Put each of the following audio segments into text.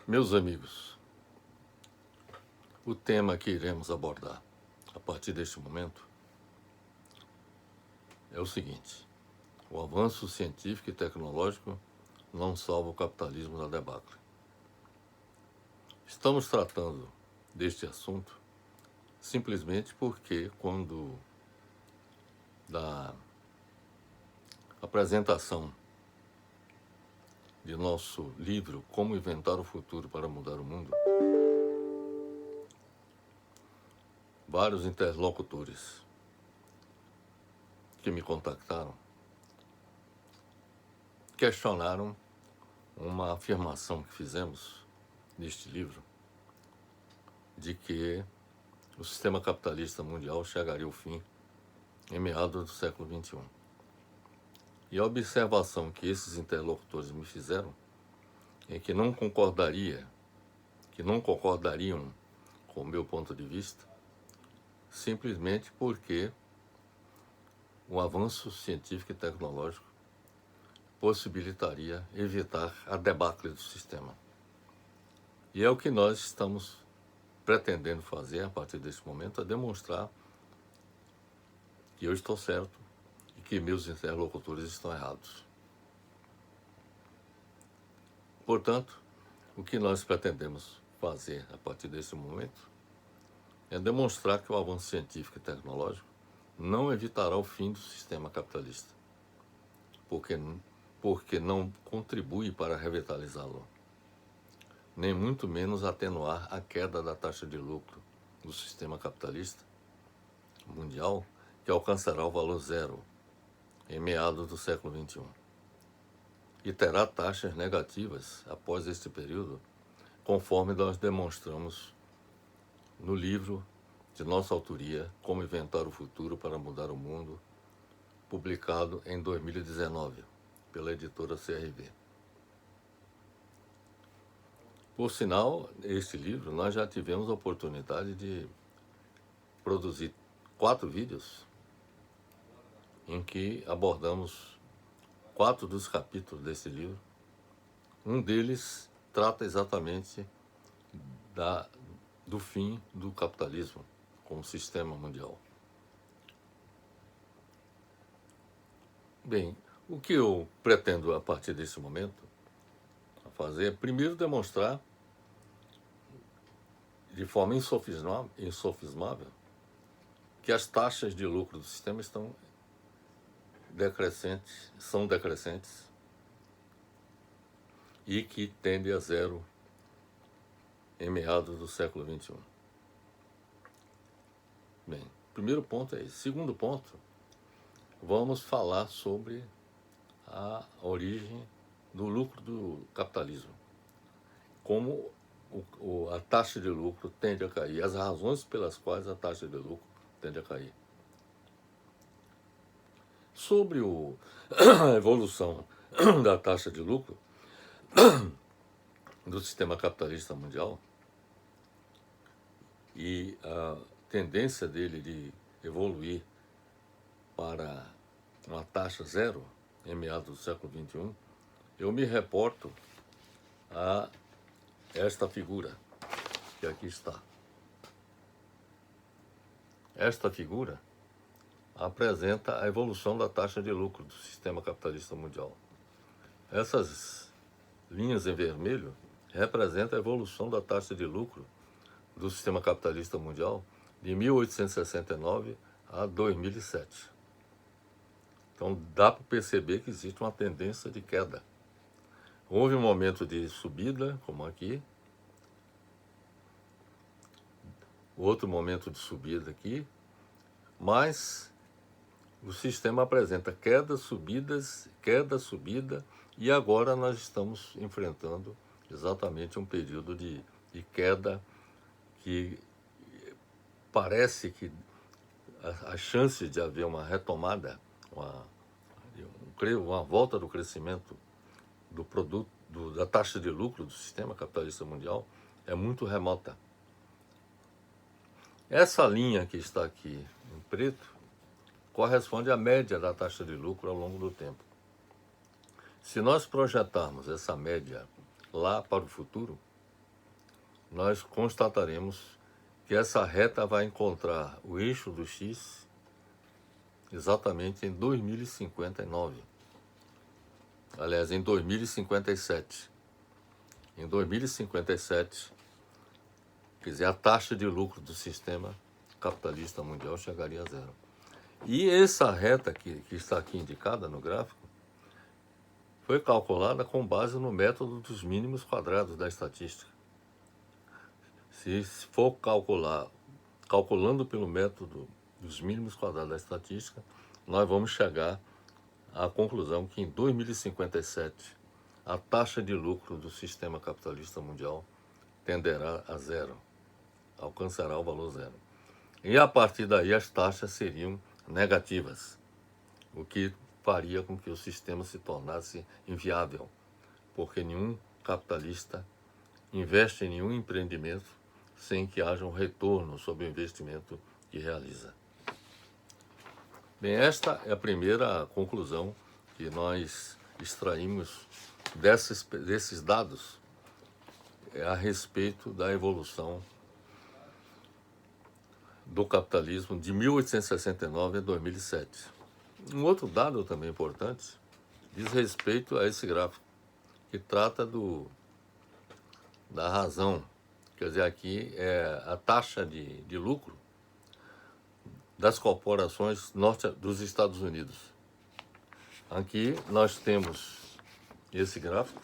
Meus amigos, o tema que iremos abordar a partir deste momento é o seguinte: o avanço científico e tecnológico não salva o capitalismo da debacle. Estamos tratando deste assunto simplesmente porque, quando da apresentação de nosso livro Como Inventar o Futuro para Mudar o Mundo, vários interlocutores que me contactaram questionaram uma afirmação que fizemos neste livro de que o sistema capitalista mundial chegaria ao fim em meados do século XXI. E a observação que esses interlocutores me fizeram é que não concordariam com o meu ponto de vista, simplesmente porque o avanço científico e tecnológico possibilitaria evitar a debacle do sistema. E é o que nós estamos pretendendo fazer a partir desse momento, é demonstrar que eu estou certo e que meus interlocutores estão errados. Portanto, o que nós pretendemos fazer a partir desse momento é demonstrar que o avanço científico e tecnológico não evitará o fim do sistema capitalista, porque não contribui para revitalizá-lo, nem muito menos atenuar a queda da taxa de lucro do sistema capitalista mundial, que alcançará o valor zero em meados do século XXI. E terá taxas negativas após este período, conforme nós demonstramos no livro de nossa autoria, Como Inventar o Futuro para Mudar o Mundo, publicado em 2019, pela editora CRV. Por sinal, este livro nós já tivemos a oportunidade de produzir 4 vídeos em que abordamos 4 dos capítulos desse livro. Um deles trata exatamente do fim do capitalismo como sistema mundial. Bem, o que eu pretendo a partir desse momento fazer é primeiro demonstrar de forma insofismável que as taxas de lucro do sistema são decrescentes e que tendem a zero em meados do século XXI. Bem, primeiro ponto é esse. Segundo ponto, vamos falar sobre a origem do lucro do capitalismo, como a taxa de lucro tende a cair, as razões pelas quais a taxa de lucro tende a cair. Sobre a evolução da taxa de lucro do sistema capitalista mundial e a tendência dele de evoluir para uma taxa zero em meados do século XXI, eu me reporto a esta figura que aqui está. Esta figura apresenta a evolução da taxa de lucro do sistema capitalista mundial. Essas linhas em vermelho representam a evolução da taxa de lucro do sistema capitalista mundial de 1869 a 2007. Então dá para perceber que existe uma tendência de queda. Houve um momento de subida, como aqui, outro momento de subida aqui, mas o sistema apresenta queda, subida, e agora nós estamos enfrentando exatamente um período de queda que parece que a chance de haver uma retomada, uma volta do crescimento do produto, da taxa de lucro do sistema capitalista mundial é muito remota. Essa linha que está aqui em preto corresponde à média da taxa de lucro ao longo do tempo. Se nós projetarmos essa média lá para o futuro, nós constataremos que essa reta vai encontrar o eixo do X exatamente em 2059. Aliás, em 2057. Em 2057, quer dizer, a taxa de lucro do sistema capitalista mundial chegaria a zero. E essa reta que está aqui indicada no gráfico foi calculada com base no método dos mínimos quadrados da estatística. Se for calculando pelo método dos mínimos quadrados da estatística, nós vamos chegar à conclusão que em 2057 a taxa de lucro do sistema capitalista mundial tenderá a zero, alcançará o valor zero. E a partir daí as taxas seriam negativas, o que faria com que o sistema se tornasse inviável, porque nenhum capitalista investe em nenhum empreendimento sem que haja um retorno sobre o investimento que realiza. Bem, esta é a primeira conclusão que nós extraímos desses dados a respeito da evolução do capitalismo de 1869 a 2007. Um outro dado também importante diz respeito a esse gráfico, que trata da razão. Quer dizer, aqui é a taxa de lucro das corporações dos Estados Unidos. Aqui nós temos esse gráfico,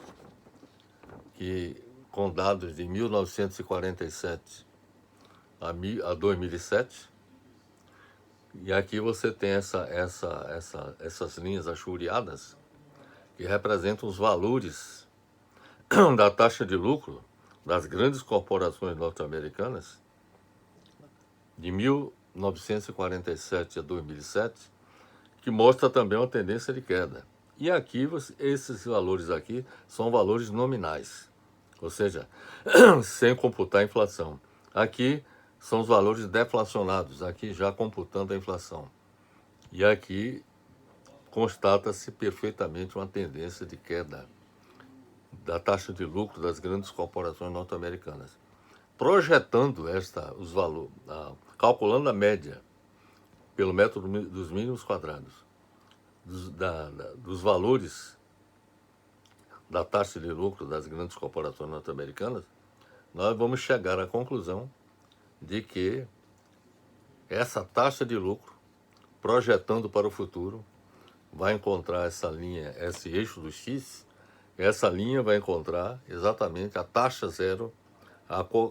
que com dados de 1947 a 2007, e aqui você tem essas linhas achureadas que representam os valores da taxa de lucro das grandes corporações norte-americanas de 1947 a 2007, que mostra também uma tendência de queda. E aqui, esses valores aqui são valores nominais, ou seja, sem computar a inflação. Aqui são os valores deflacionados, aqui já computando a inflação. E aqui constata-se perfeitamente uma tendência de queda da taxa de lucro das grandes corporações norte-americanas. Projetando os valores, calculando a média pelo método dos mínimos quadrados, dos valores da taxa de lucro das grandes corporações norte-americanas, nós vamos chegar à conclusão de que essa taxa de lucro, projetando para o futuro, vai encontrar essa linha, esse eixo do X, essa linha vai encontrar exatamente a taxa zero,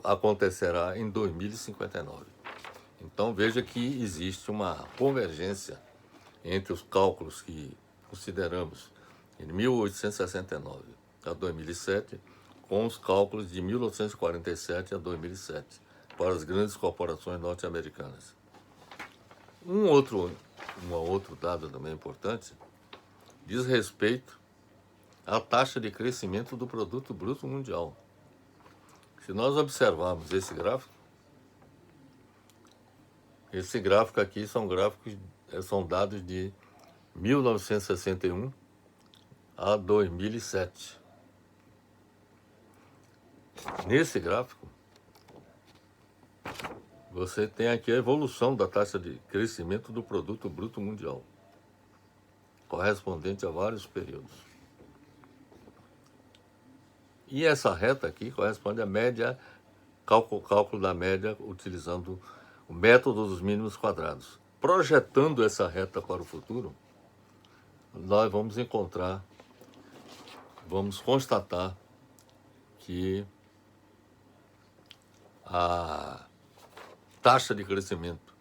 acontecerá em 2059. Então veja que existe uma convergência entre os cálculos que consideramos em 1869 a 2007 com os cálculos de 1947 a 2007 para as grandes corporações norte-americanas. Um outro dado também importante diz respeito à taxa de crescimento do produto bruto mundial. Se nós observarmos esse gráfico aqui são dados de 1961 a 2007. Nesse gráfico, você tem aqui a evolução da taxa de crescimento do produto bruto mundial, correspondente a vários períodos. E essa reta aqui corresponde à média, cálculo da média utilizando o método dos mínimos quadrados. Projetando essa reta para o futuro, nós vamos constatar que a taxa de crescimento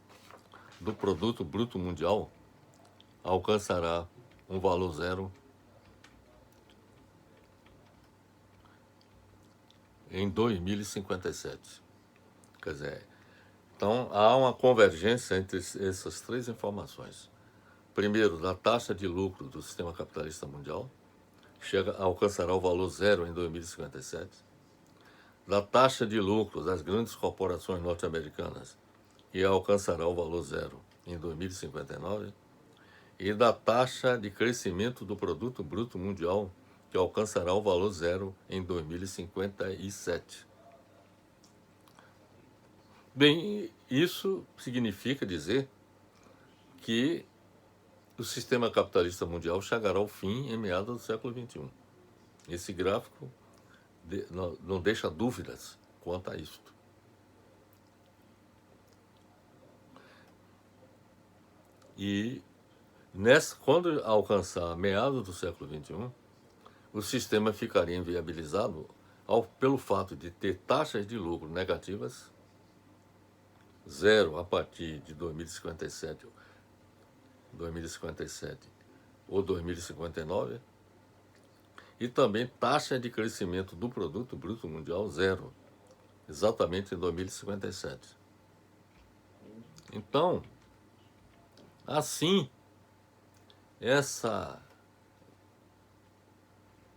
do produto bruto mundial alcançará um valor zero em 2057. Quer dizer, então há uma convergência entre essas três informações. Primeiro, da taxa de lucro do sistema capitalista mundial, alcançará o valor zero em 2057. Da taxa de lucro das grandes corporações norte-americanas, que alcançará o valor zero em 2059. E da taxa de crescimento do produto bruto mundial, que alcançará o valor zero em 2057. Bem, isso significa dizer que o sistema capitalista mundial chegará ao fim em meados do século XXI. Esse gráfico não deixa dúvidas quanto a isso. E quando alcançar meados do século XXI, o sistema ficaria inviabilizado pelo fato de ter taxas de lucro negativas, zero a partir de 2057 ou 2059, e também taxa de crescimento do produto bruto mundial zero, exatamente em 2057. Então, assim,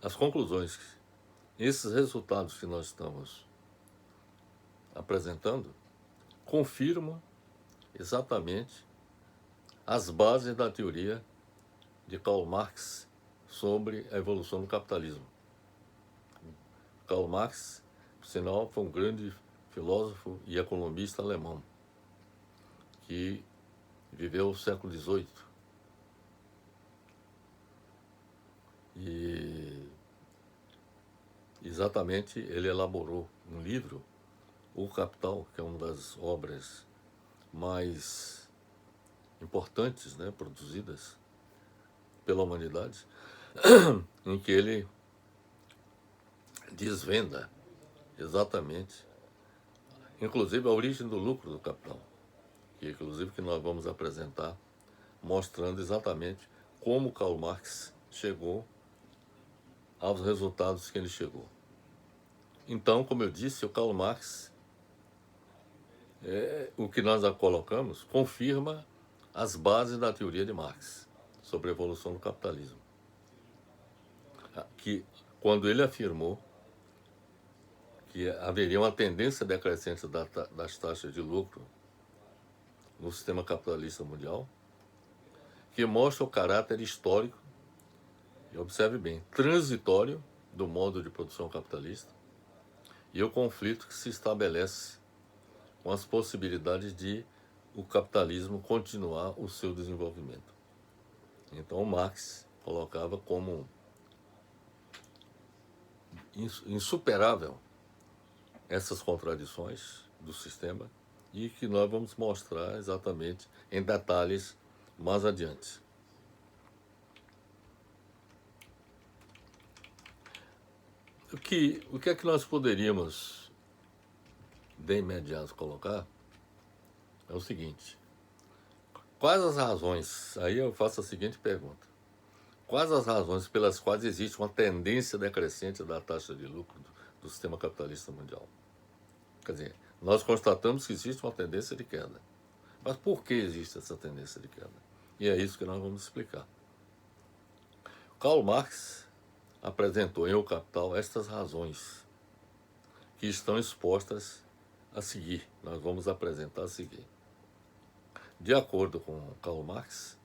as conclusões, esses resultados que nós estamos apresentando, confirmam exatamente as bases da teoria de Karl Marx sobre a evolução do capitalismo. Karl Marx, por sinal, foi um grande filósofo e economista alemão que viveu o século XVIII. E exatamente ele elaborou um livro, O Capital, que é uma das obras mais importantes, né, produzidas pela humanidade, em que ele desvenda exatamente, inclusive, a origem do lucro do capital, que nós vamos apresentar, mostrando exatamente como Karl Marx chegou aos resultados que ele chegou. Então, como eu disse, o Karl Marx, o que nós colocamos, confirma as bases da teoria de Marx sobre a evolução do capitalismo. Que, quando ele afirmou que haveria uma tendência decrescente das taxas de lucro no sistema capitalista mundial, que mostra o caráter histórico, e observe bem, transitório do modo de produção capitalista e o conflito que se estabelece com as possibilidades de o capitalismo continuar o seu desenvolvimento. Então, Marx colocava como insuperável essas contradições do sistema e que nós vamos mostrar exatamente em detalhes mais adiante. O que é que nós poderíamos de imediato colocar é o seguinte: quais as razões, aí eu faço a seguinte pergunta: quais as razões pelas quais existe uma tendência decrescente da taxa de lucro do sistema capitalista mundial? Quer dizer, nós constatamos que existe uma tendência de queda. Mas por que existe essa tendência de queda? E é isso que nós vamos explicar. Karl Marx apresentou em O Capital estas razões que estão expostas a seguir. Nós vamos apresentar a seguir. De acordo com Karl Marx,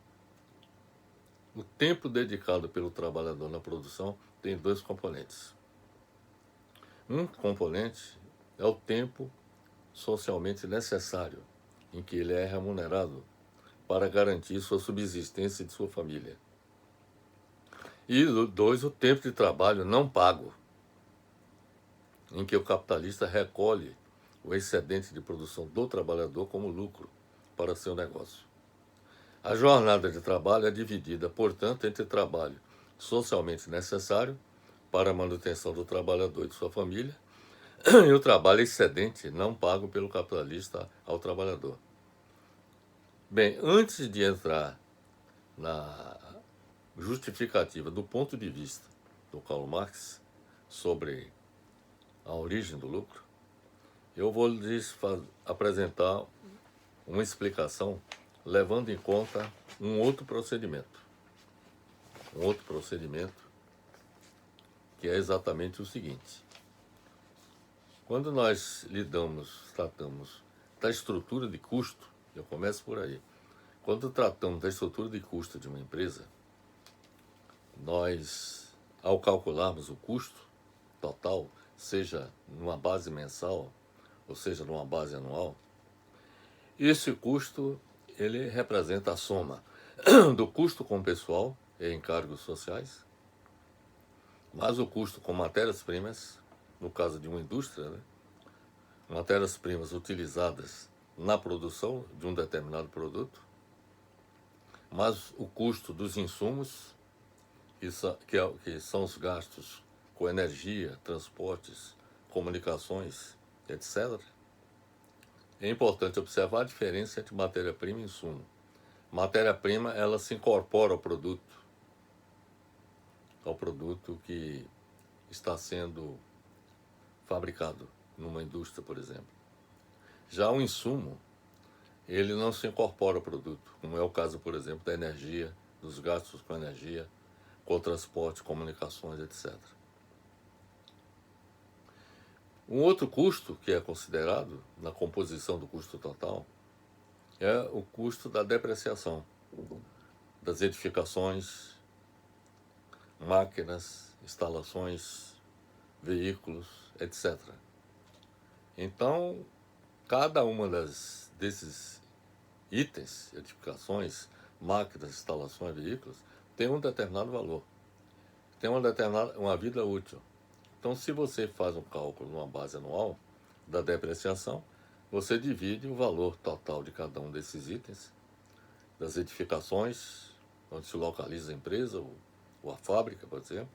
o tempo dedicado pelo trabalhador na produção tem dois componentes. Um componente é o tempo socialmente necessário em que ele é remunerado para garantir sua subsistência e de sua família. E dois, o tempo de trabalho não pago, em que o capitalista recolhe o excedente de produção do trabalhador como lucro para seu negócio. A jornada de trabalho é dividida, portanto, entre trabalho socialmente necessário para a manutenção do trabalhador e de sua família e o trabalho excedente não pago pelo capitalista ao trabalhador. Bem, antes de entrar na justificativa do ponto de vista do Karl Marx sobre a origem do lucro, eu vou lhes apresentar uma explicação levando em conta um outro procedimento. Um outro procedimento que é exatamente o seguinte: quando nós tratamos da estrutura de custo, eu começo por aí. Quando tratamos da estrutura de custo de uma empresa, nós, ao calcularmos o custo total, seja numa base mensal, ou seja, numa base anual, Esse custo, ele representa a soma do custo com pessoal e encargos sociais, mais o custo com matérias-primas, no caso de uma indústria, né? Matérias-primas utilizadas na produção de um determinado produto, mais o custo dos insumos, que são os gastos com energia, transportes, comunicações, etc. É importante observar a diferença entre matéria-prima e insumo. Matéria-prima, ela se incorpora ao produto que está sendo fabricado numa indústria, por exemplo. Já o insumo, ele não se incorpora ao produto, como é o caso, por exemplo, da energia, dos gastos com energia, com transporte, comunicações, etc. Um outro custo que é considerado na composição do custo total é o custo da depreciação das edificações, máquinas, instalações, veículos, etc. Então, cada uma desses itens, edificações, máquinas, instalações, veículos, tem um determinado valor, tem uma vida útil. Então, se você faz um cálculo numa base anual da depreciação, você divide o valor total de cada um desses itens, das edificações, onde se localiza a empresa ou a fábrica, por exemplo,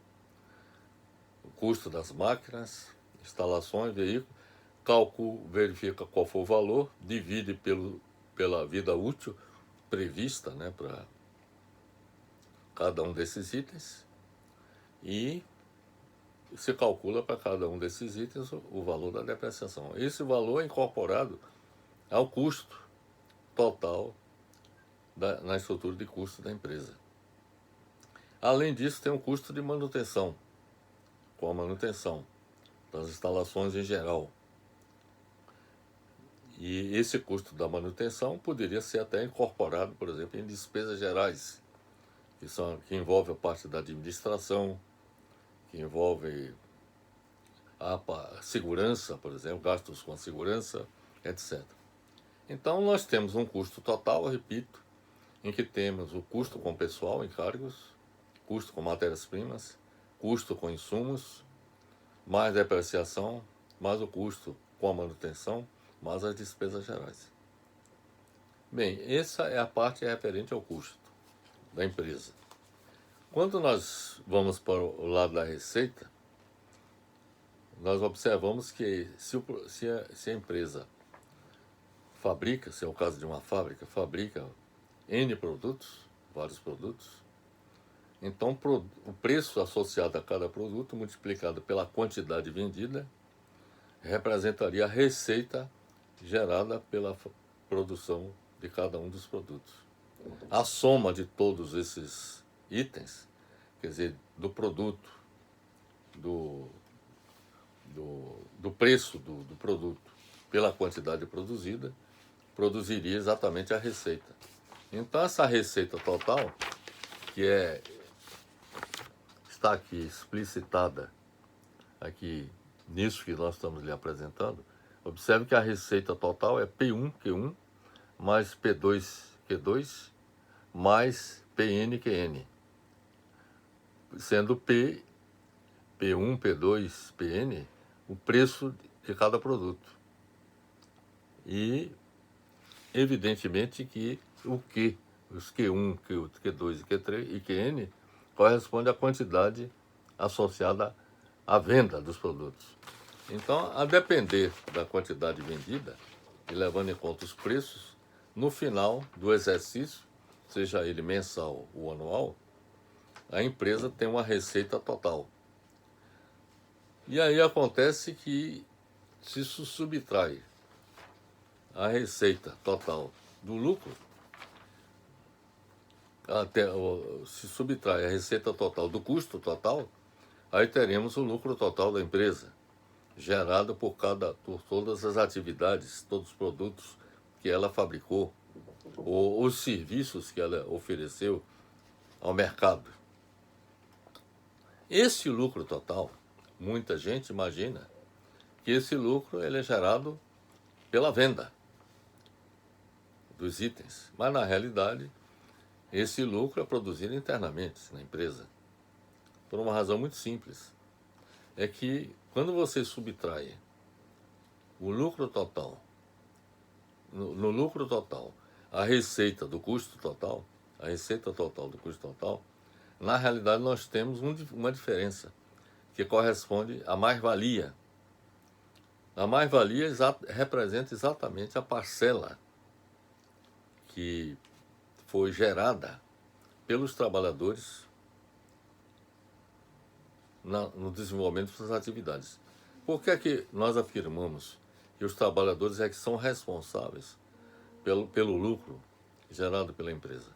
o custo das máquinas, instalações, veículos, verifica qual for o valor, divide pela vida útil prevista, né, para cada um desses itens e se calcula para cada um desses itens o valor da depreciação. Esse valor é incorporado ao custo total na estrutura de custo da empresa. Além disso, tem o custo de manutenção, com a manutenção das instalações em geral. E esse custo da manutenção poderia ser até incorporado, por exemplo, em despesas gerais, que envolve a parte da administração, que envolve a segurança, por exemplo, gastos com a segurança, etc. Então, nós temos um custo total, eu repito, em que temos o custo com pessoal, encargos, custo com matérias-primas, custo com insumos, mais depreciação, mais o custo com a manutenção, mais as despesas gerais. Bem, essa é a parte referente ao custo da empresa. Quando nós vamos para o lado da receita, nós observamos que se a empresa fabrica, se é o caso de uma fábrica, fabrica N produtos, vários produtos, então o preço associado a cada produto multiplicado pela quantidade vendida representaria a receita gerada pela produção de cada um dos produtos. A soma de todos esses itens, quer dizer, do produto, do preço do produto pela quantidade produzida, produziria exatamente a receita. Então, essa receita total, que está aqui explicitada, aqui nisso que nós estamos lhe apresentando, observe que a receita total é P1Q1 mais P2Q2 mais PNQN, sendo P1, P2, PN o preço de cada produto. E, evidentemente, que os Q1, Q2, Q3 e QN corresponde à quantidade associada à venda dos produtos. Então, a depender da quantidade vendida, e levando em conta os preços, no final do exercício, seja ele mensal ou anual, a empresa tem uma receita total. E aí acontece que se subtrai a receita total do lucro, se subtrai a receita total do custo total, aí teremos o lucro total da empresa, gerado por todas as atividades, todos os produtos que ela fabricou, ou os serviços que ela ofereceu ao mercado. Esse lucro total, muita gente imagina que esse lucro ele é gerado pela venda. dos itens. Mas, na realidade, esse lucro é produzido internamente na empresa. Por uma razão muito simples. É que quando você subtrai o lucro total, no lucro total, a receita do custo total, a receita total do custo total, na realidade nós temos uma diferença que corresponde à mais-valia. A mais-valia representa exatamente a parcela que foi gerada pelos trabalhadores no desenvolvimento das atividades. Por que é que nós afirmamos que os trabalhadores é que são responsáveis pelo lucro gerado pela empresa?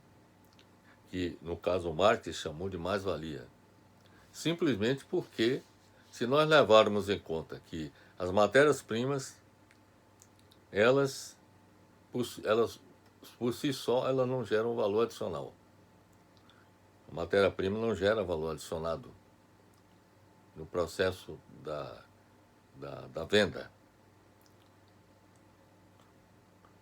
Que, no caso, o Marx chamou de mais-valia. Simplesmente porque, se nós levarmos em conta que as matérias-primas, elas por si só, elas não geram valor adicional. A matéria-prima não gera valor adicionado no processo da venda.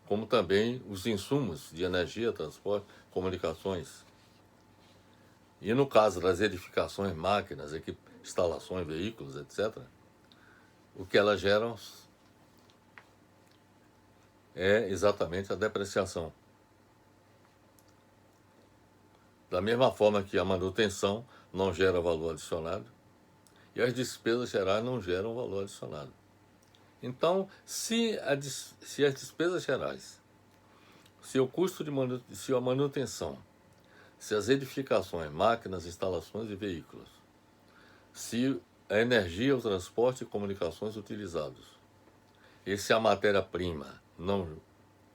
Como também os insumos de energia, transporte, comunicações. E no caso das edificações, máquinas, instalações, veículos, etc., o que elas geram é exatamente a depreciação. Da mesma forma que a manutenção não gera valor adicionado e as despesas gerais não geram valor adicionado. Então, se as despesas gerais, se o custo se a manutenção, se as edificações, máquinas, instalações e veículos, se a energia, o transporte e comunicações utilizados, e se a matéria-prima não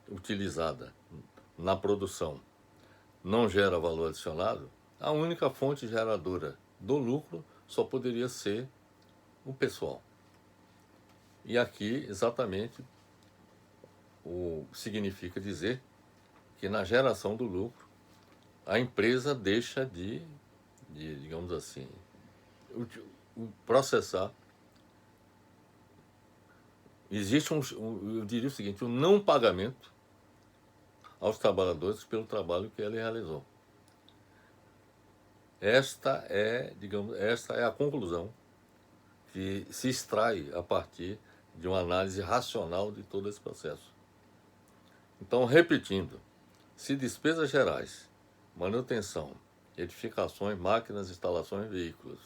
utilizada na produção não gera valor adicionado, a única fonte geradora do lucro só poderia ser o pessoal. E aqui, exatamente, significa dizer que na geração do lucro, a empresa deixa de digamos assim, processar. Existe eu diria o seguinte, um não pagamento aos trabalhadores pelo trabalho que ele realizou. Esta é a conclusão que se extrai a partir de uma análise racional de todo esse processo. Então, repetindo, se despesas gerais, manutenção, edificações, máquinas, instalações, veículos,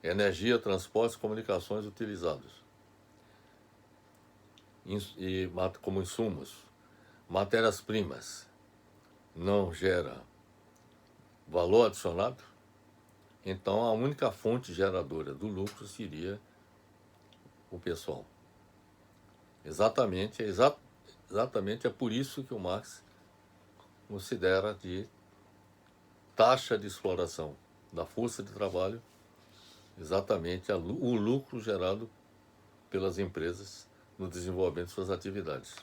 energia, transportes, comunicações utilizados, e como insumos, matérias-primas, não gera valor adicionado, então a única fonte geradora do lucro seria o pessoal. Exatamente é por isso que o Marx considera de taxa de exploração da força de trabalho exatamente o lucro gerado pelas empresas no desenvolvimento de suas atividades.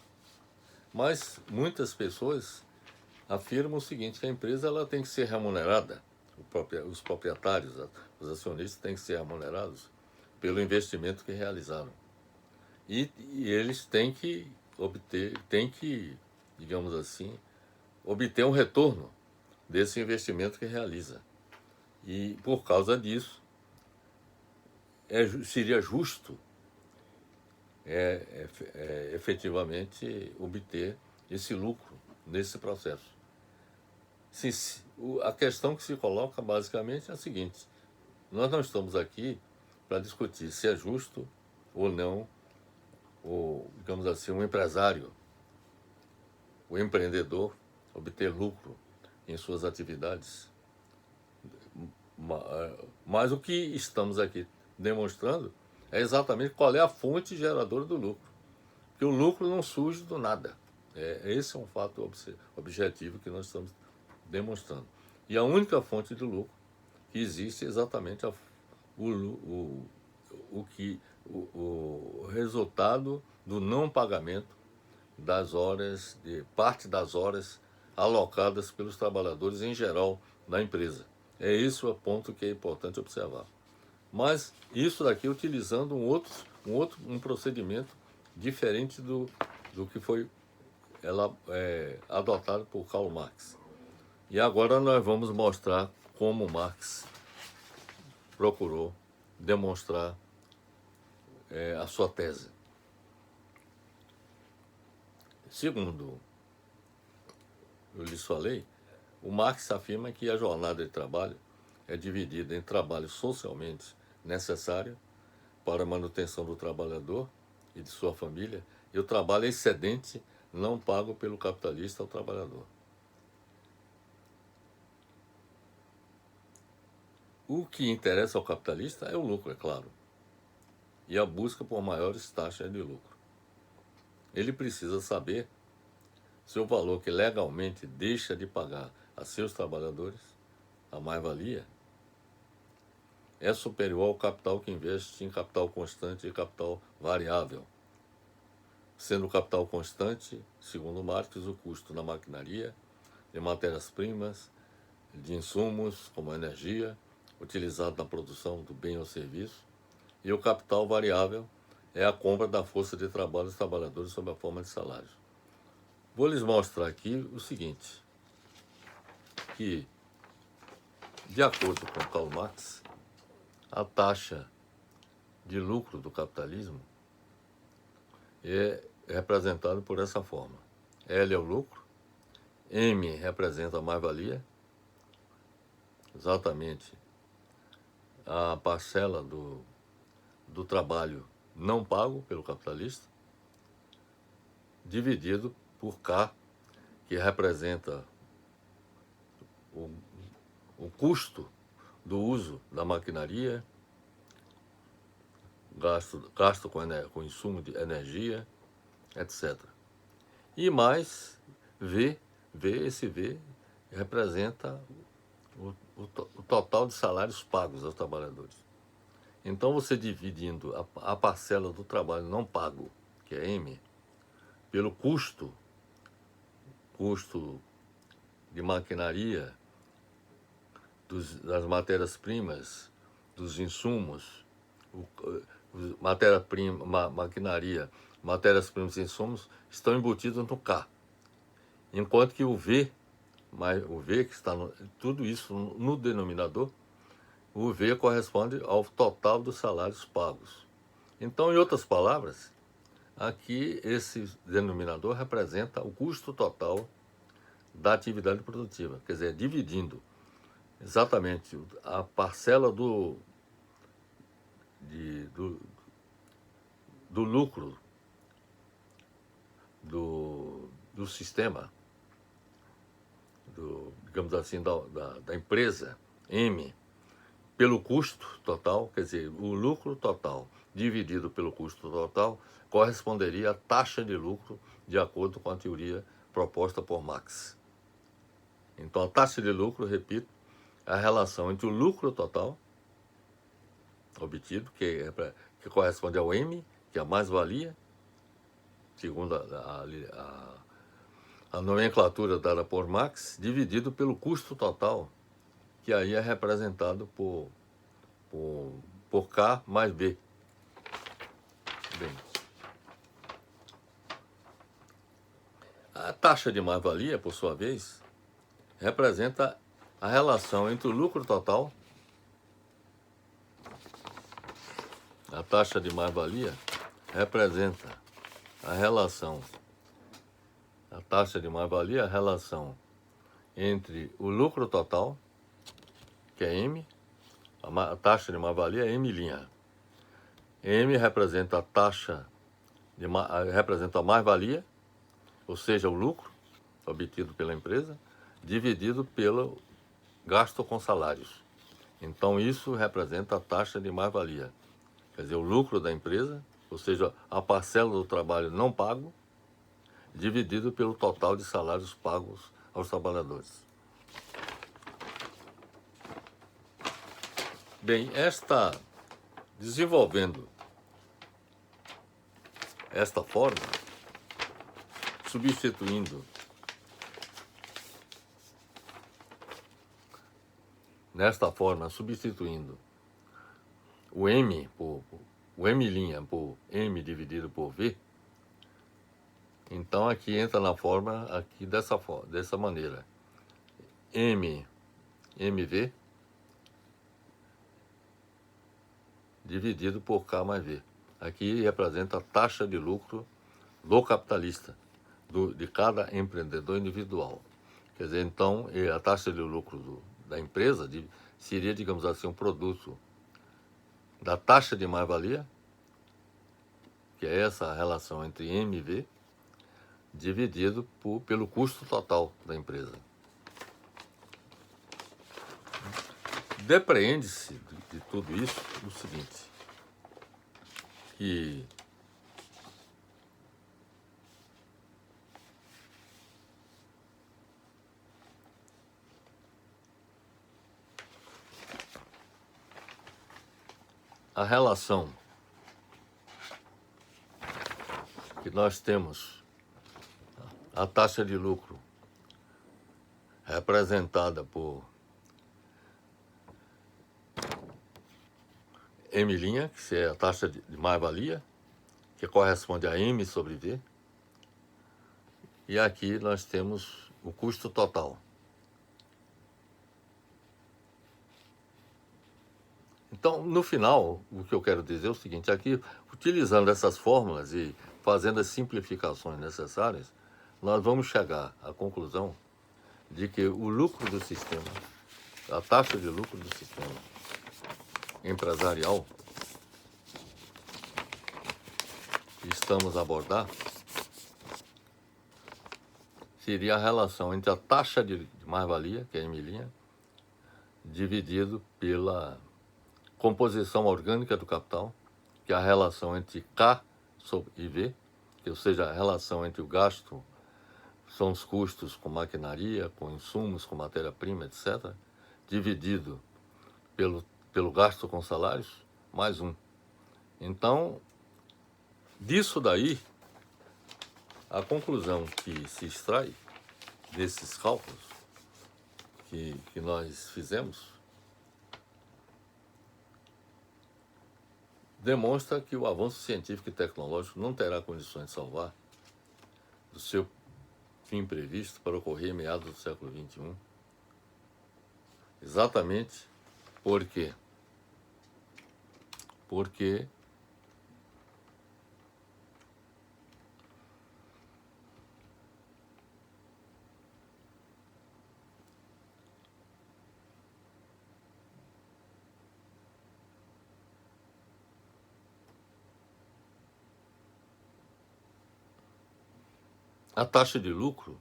Mas muitas pessoas afirmam o seguinte, que a empresa ela tem que ser remunerada, os proprietários, os acionistas têm que ser remunerados pelo investimento que realizaram. E eles têm que digamos assim, obter um retorno desse investimento que realiza. E por causa disso, seria justo efetivamente obter esse lucro nesse processo. A questão que se coloca basicamente é a seguinte, nós não estamos aqui para discutir se é justo ou não, digamos assim, um empresário, o empreendedor, obter lucro em suas atividades. Mas o que estamos aqui demonstrando é exatamente qual é a fonte geradora do lucro. Porque o lucro não surge do nada. Esse é um fato objetivo que nós estamos demonstrando. E a única fonte de lucro que existe é exatamente o resultado do não pagamento parte das horas alocadas pelos trabalhadores em geral da empresa. É esse o ponto que é importante observar. Mas isso daqui utilizando um procedimento diferente do que foi ela é adotada por Karl Marx. E agora nós vamos mostrar como Marx procurou demonstrar a sua tese. Segundo eu lhes falei, o Marx afirma que a jornada de trabalho é dividida em trabalho socialmente necessário para a manutenção do trabalhador e de sua família e o trabalho excedente não pago pelo capitalista ao trabalhador. O que interessa ao capitalista é o lucro, é claro, e a busca por maiores taxas de lucro. Ele precisa saber se o valor que legalmente deixa de pagar a seus trabalhadores, a mais-valia, é superior ao capital que investe em capital constante e capital variável, sendo o capital constante, segundo Marx, o custo da maquinaria, de matérias-primas, de insumos, como a energia, utilizado na produção do bem ou serviço, e o capital variável é a compra da força de trabalho dos trabalhadores sob a forma de salários. Vou lhes mostrar aqui o seguinte, que, de acordo com Karl Marx, a taxa de lucro do capitalismo é representada por essa forma. L é o lucro, M representa a mais-valia, exatamente a parcela do trabalho não pago pelo capitalista, dividido por K, que representa o custo do uso da maquinaria, gasto com insumo de energia, etc. E mais V, esse V representa o total de salários pagos aos trabalhadores. Então, você dividindo a parcela do trabalho não pago, que é M, pelo custo de maquinaria, das matérias-primas, dos insumos, maquinaria, matérias-primas e insumos estão embutidos no K. Enquanto que o V que está tudo isso no denominador, o V corresponde ao total dos salários pagos. Então, em outras palavras, aqui esse denominador representa o custo total da atividade produtiva, quer dizer, dividindo exatamente a parcela do lucro do sistema, digamos assim, da empresa, M, pelo custo total, quer dizer, o lucro total dividido pelo custo total corresponderia à taxa de lucro de acordo com a teoria proposta por Marx. Então, a taxa de lucro, repito, é a relação entre o lucro total obtido, que corresponde ao M, que é a mais-valia, segundo a nomenclatura dada por Marx, dividido pelo custo total, que aí é representado por K mais B. Bem, a taxa de mais-valia, por sua vez, representa a relação entre o lucro total, a taxa de mais-valia representa a relação entre o lucro total, que é M, a taxa de mais-valia é M'. M representa representa a mais-valia, ou seja, o lucro obtido pela empresa, dividido pelo gasto com salários. Então, isso representa a taxa de mais-valia. Quer dizer, o lucro da empresa, ou seja, a parcela do trabalho não pago, dividido pelo total de salários pagos aos trabalhadores. Bem, desenvolvendo esta forma, substituindo o M por M' por M dividido por V, Então aqui entra na forma aqui dessa maneira. MV dividido por K mais V. Aqui representa a taxa de lucro do capitalista, de cada empreendedor individual. Quer dizer, então, a taxa de lucro da empresa seria, digamos assim, um produto da taxa de mais-valia, que é essa relação entre MV, dividido pelo custo total da empresa. Depreende-se de tudo isso o seguinte, que a relação que nós temos, a taxa de lucro representada por M', que é a taxa de mais-valia, que corresponde a M sobre V. E aqui nós temos o custo total. Então, no final, o que eu quero dizer é o seguinte, aqui, utilizando essas fórmulas e fazendo as simplificações necessárias, nós vamos chegar à conclusão de que o lucro do sistema, a taxa de lucro do sistema empresarial que estamos a abordar seria a relação entre a taxa de mais-valia, que é M', dividido pela composição orgânica do capital, que é a relação entre K sobre IV, ou seja, a relação entre o gasto, são os custos com maquinaria, com insumos, com matéria-prima, etc., dividido pelo gasto com salários, mais 1. Então, disso daí, a conclusão que se extrai desses cálculos que nós fizemos demonstra que o avanço científico e tecnológico não terá condições de salvar do seu fim previsto para ocorrer em meados do século XXI. Exatamente porque a taxa de lucro,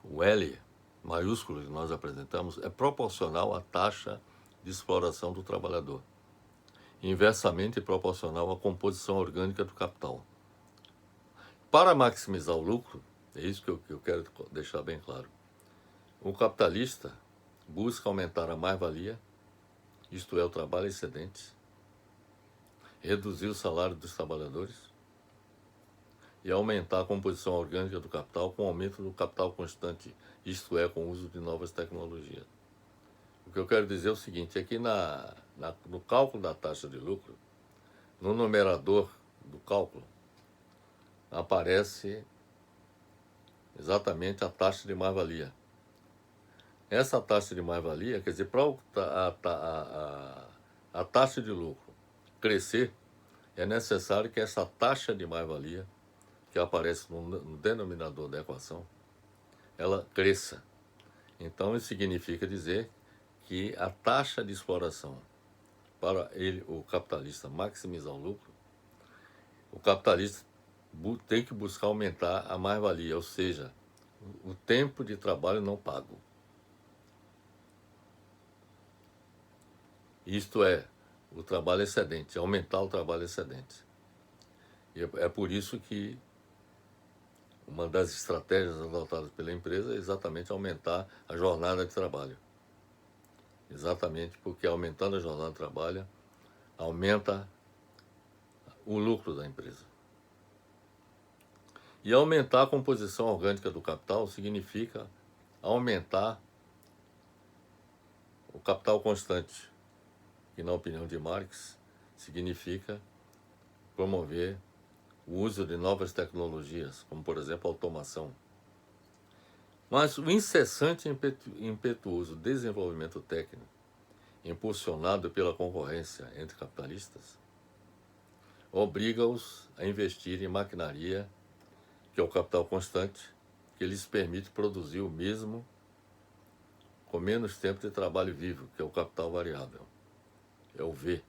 o L maiúsculo que nós apresentamos, é proporcional à taxa de exploração do trabalhador, inversamente proporcional à composição orgânica do capital. Para maximizar o lucro, é isso que eu quero deixar bem claro, o capitalista busca aumentar a mais-valia, isto é, o trabalho excedente, reduzir o salário dos trabalhadores e aumentar a composição orgânica do capital com o aumento do capital constante, isto é, com o uso de novas tecnologias. O que eu quero dizer é o seguinte, é que no cálculo da taxa de lucro, no numerador do cálculo, aparece exatamente a taxa de mais-valia. Essa taxa de mais-valia, quer dizer, para a taxa de lucro crescer, é necessário que essa taxa de mais-valia, que aparece no denominador da equação, ela cresça. Então, isso significa dizer que a taxa de exploração para o capitalista maximizar o lucro, o capitalista tem que buscar aumentar a mais-valia, ou seja, o tempo de trabalho não pago. Isto é, o trabalho excedente, aumentar o trabalho excedente. E é por isso que uma das estratégias adotadas pela empresa é exatamente aumentar a jornada de trabalho. Exatamente porque aumentando a jornada de trabalho, aumenta o lucro da empresa. E aumentar a composição orgânica do capital significa aumentar o capital constante, que na opinião de Marx significa promover o uso de novas tecnologias, como por exemplo a automação. Mas o incessante e impetuoso desenvolvimento técnico, impulsionado pela concorrência entre capitalistas, obriga-os a investir em maquinaria, que é o capital constante, que lhes permite produzir o mesmo com menos tempo de trabalho vivo, que é o capital variável. É o V,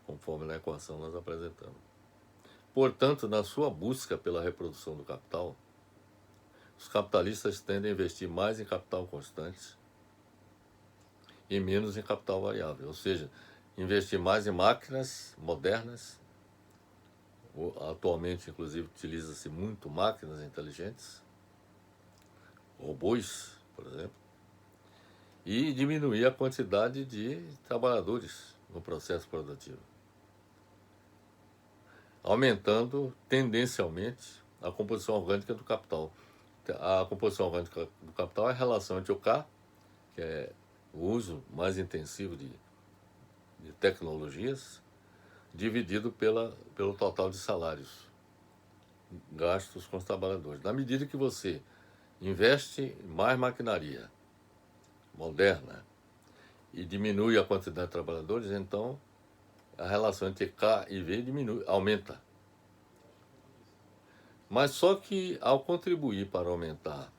conforme na equação nós apresentamos. Portanto, na sua busca pela reprodução do capital, os capitalistas tendem a investir mais em capital constante e menos em capital variável, ou seja, investir mais em máquinas modernas. Atualmente, inclusive, utiliza-se muito máquinas inteligentes, robôs, por exemplo, e diminuir a quantidade de trabalhadores no processo produtivo, aumentando tendencialmente a composição orgânica do capital. A composição orgânica do capital é a relação entre o K, que é o uso mais intensivo de tecnologias, dividido pelo total de salários gastos com os trabalhadores. Na medida que você investe em mais maquinaria moderna e diminui a quantidade de trabalhadores, então a relação entre K e V aumenta. Mas só que ao contribuir para aumentar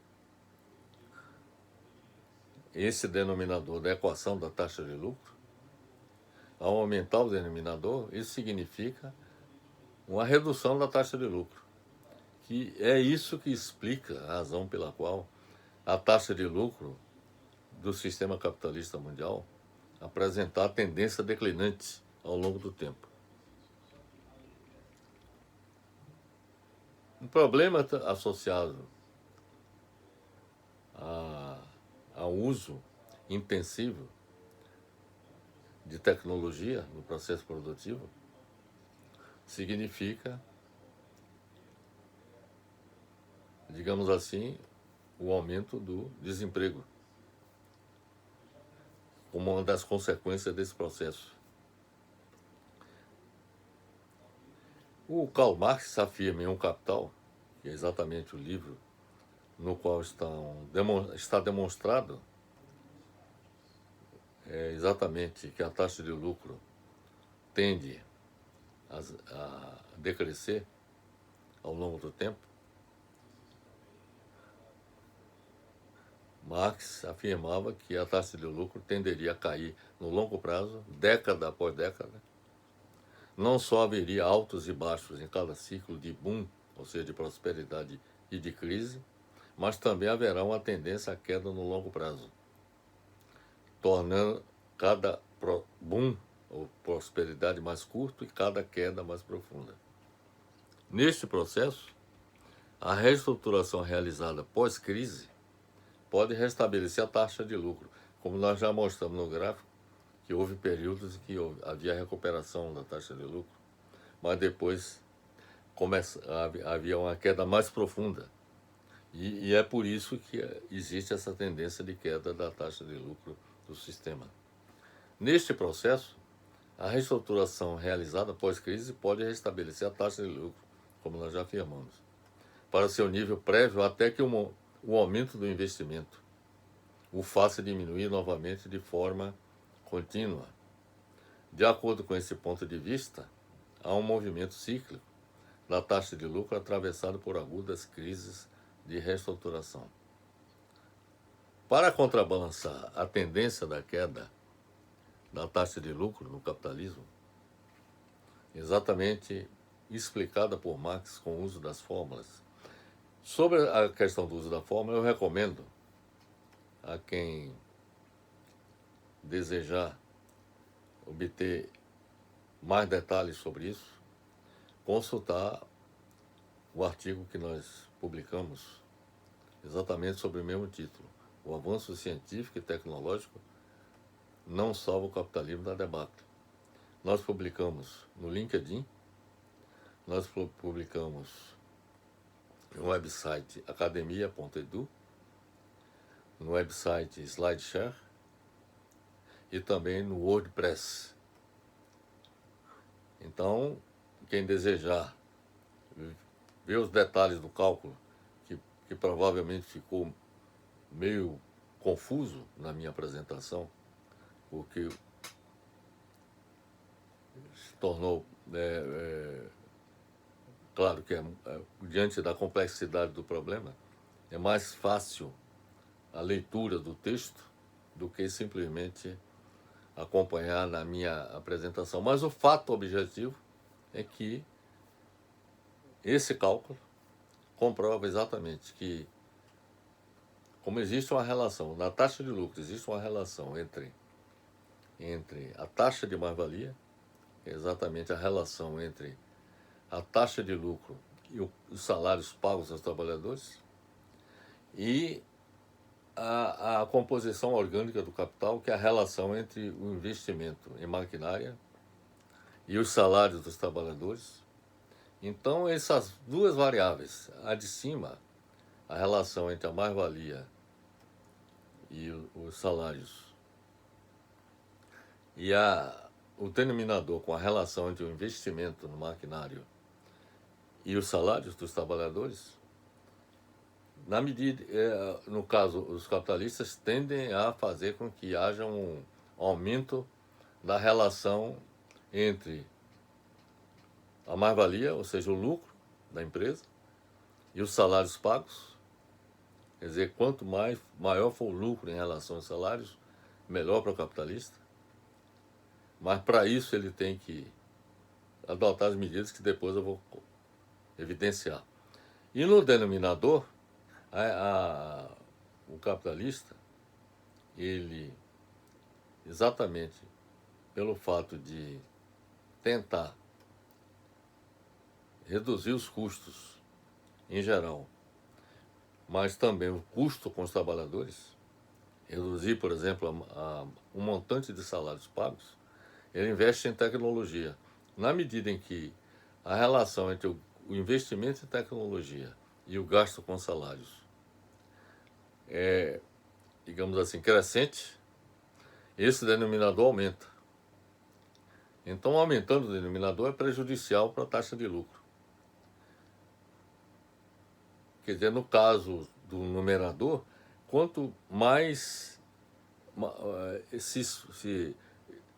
esse denominador da equação da taxa de lucro, ao aumentar o denominador, isso significa uma redução da taxa de lucro, que é isso que explica a razão pela qual a taxa de lucro do sistema capitalista mundial apresentar tendência declinante ao longo do tempo. Um problema associado ao uso intensivo de tecnologia no processo produtivo significa, digamos assim, o aumento do desemprego, como uma das consequências desse processo. O Karl Marx afirma em Um Capital, que é exatamente o livro no qual está demonstrado exatamente que a taxa de lucro tende a decrescer ao longo do tempo. Marx afirmava que a taxa de lucro tenderia a cair no longo prazo, década após década. Não só haveria altos e baixos em cada ciclo de boom, ou seja, de prosperidade e de crise, mas também haverá uma tendência à queda no longo prazo, tornando cada boom ou prosperidade mais curto e cada queda mais profunda. Neste processo, a reestruturação realizada pós-crise pode restabelecer a taxa de lucro, como nós já mostramos no gráfico, que houve períodos em que havia recuperação da taxa de lucro, mas depois havia uma queda mais profunda. E é por isso que existe essa tendência de queda da taxa de lucro do sistema. Neste processo, a reestruturação realizada pós-crise pode restabelecer a taxa de lucro, como nós já afirmamos, para seu nível prévio até que o aumento do investimento o faça diminuir novamente de forma contínua. De acordo com esse ponto de vista, há um movimento cíclico da taxa de lucro atravessado por agudas crises de reestruturação. Para contrabalançar a tendência da queda da taxa de lucro no capitalismo, exatamente explicada por Marx com o uso das fórmulas. Sobre a questão do uso da fórmula, eu recomendo a quem desejar obter mais detalhes sobre isso, consultar o artigo que nós publicamos exatamente sobre o mesmo título: O avanço científico e tecnológico não salva o capitalismo da debacle. Nós publicamos no LinkedIn, nós publicamos no website academia.edu, no website SlideShare e também no WordPress. Então, quem desejar ver os detalhes do cálculo, que provavelmente ficou meio confuso na minha apresentação, porque se tornou, claro que diante da complexidade do problema, é mais fácil a leitura do texto do que simplesmente acompanhar na minha apresentação. Mas o fato objetivo é que esse cálculo comprova exatamente que, como existe uma relação, na taxa de lucro existe uma relação entre a taxa de mais-valia, exatamente a relação entre a taxa de lucro e os salários pagos aos trabalhadores, e a composição orgânica do capital, que é a relação entre o investimento em maquinária e os salários dos trabalhadores. Então, essas duas variáveis, a de cima, a relação entre a mais-valia e os salários, e o denominador com a relação entre o investimento no maquinário e os salários dos trabalhadores, na medida, no caso, os capitalistas tendem a fazer com que haja um aumento da relação entre a mais-valia, ou seja, o lucro da empresa, e os salários pagos. Quer dizer, quanto maior for o lucro em relação aos salários, melhor para o capitalista. Mas para isso ele tem que adotar as medidas que depois eu vou evidenciar. E no denominador, o capitalista, ele, exatamente pelo fato de tentar reduzir os custos em geral, mas também o custo com os trabalhadores, reduzir, por exemplo, o montante de salários pagos, ele investe em tecnologia. Na medida em que a relação entre o investimento em tecnologia e o gasto com salários é, digamos assim, crescente, esse denominador aumenta. Então, aumentando o denominador é prejudicial para a taxa de lucro. Quer dizer, no caso do numerador, quanto mais se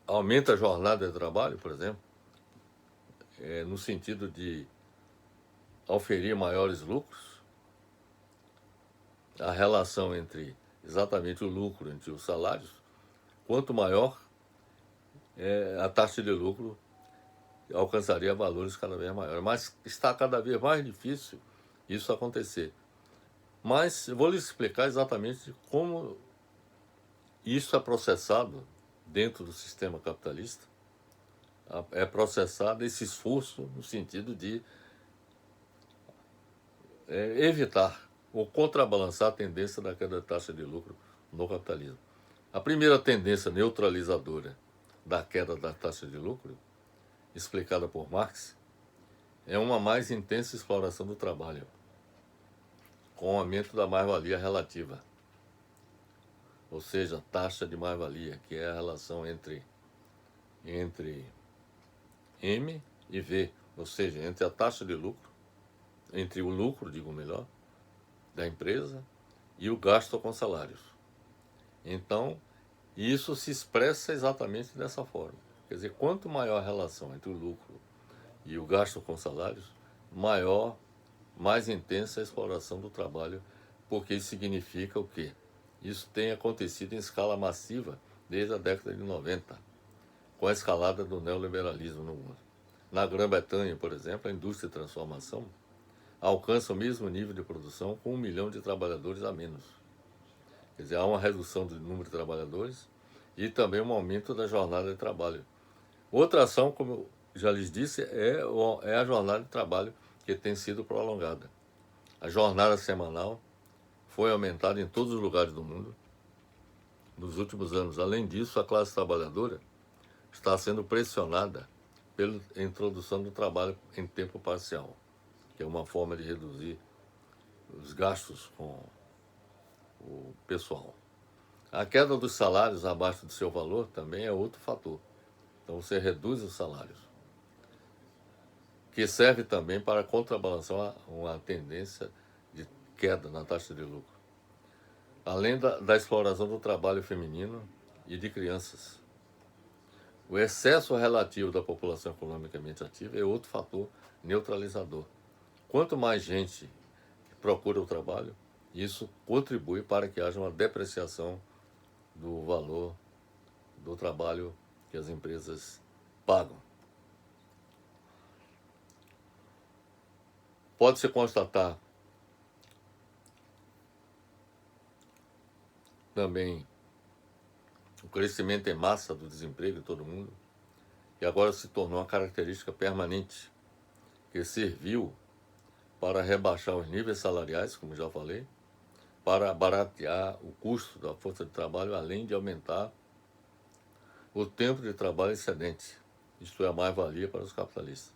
aumenta a jornada de trabalho, por exemplo, no sentido de oferir maiores lucros, a relação entre exatamente o lucro entre os salários, quanto maior, a taxa de lucro alcançaria valores cada vez maiores. Mas está cada vez mais difícil isso acontecer. Mas eu vou lhes explicar exatamente como isso é processado dentro do sistema capitalista. É processado esse esforço no sentido de evitar ou contrabalançar a tendência da queda da taxa de lucro no capitalismo. A primeira tendência neutralizadora da queda da taxa de lucro, explicada por Marx, é uma mais intensa exploração do trabalho, com o aumento da mais-valia relativa, ou seja, taxa de mais-valia, que é a relação entre M e V, ou seja, entre a taxa de lucro, entre o lucro, digo melhor, da empresa e o gasto com salários. Então, isso se expressa exatamente dessa forma. Quer dizer, quanto maior a relação entre o lucro e o gasto com salários, mais intensa a exploração do trabalho, porque isso significa o quê? Isso tem acontecido em escala massiva desde a década de 90, com a escalada do neoliberalismo no mundo. Na Grã-Bretanha, por exemplo, a indústria de transformação alcança o mesmo nível de produção com 1 milhão de trabalhadores a menos. Quer dizer, há uma redução do número de trabalhadores e também um aumento da jornada de trabalho. Outra ação, como eu já lhes disse, é a jornada de trabalho que tem sido prolongada. A jornada semanal foi aumentada em todos os lugares do mundo nos últimos anos. Além disso, a classe trabalhadora está sendo pressionada pela introdução do trabalho em tempo parcial, que é uma forma de reduzir os gastos com o pessoal. A queda dos salários abaixo do seu valor também é outro fator. Então você reduz os salários. que serve também para contrabalançar uma tendência de queda na taxa de lucro, além da exploração do trabalho feminino e de crianças. O excesso relativo da população economicamente ativa é outro fator neutralizador. Quanto mais gente procura o trabalho, isso contribui para que haja uma depreciação do valor do trabalho que as empresas pagam. Pode-se constatar também o crescimento em massa do desemprego em todo mundo, que agora se tornou uma característica permanente, que serviu para rebaixar os níveis salariais, como já falei, para baratear o custo da força de trabalho, além de aumentar o tempo de trabalho excedente, isto é, a mais-valia para os capitalistas.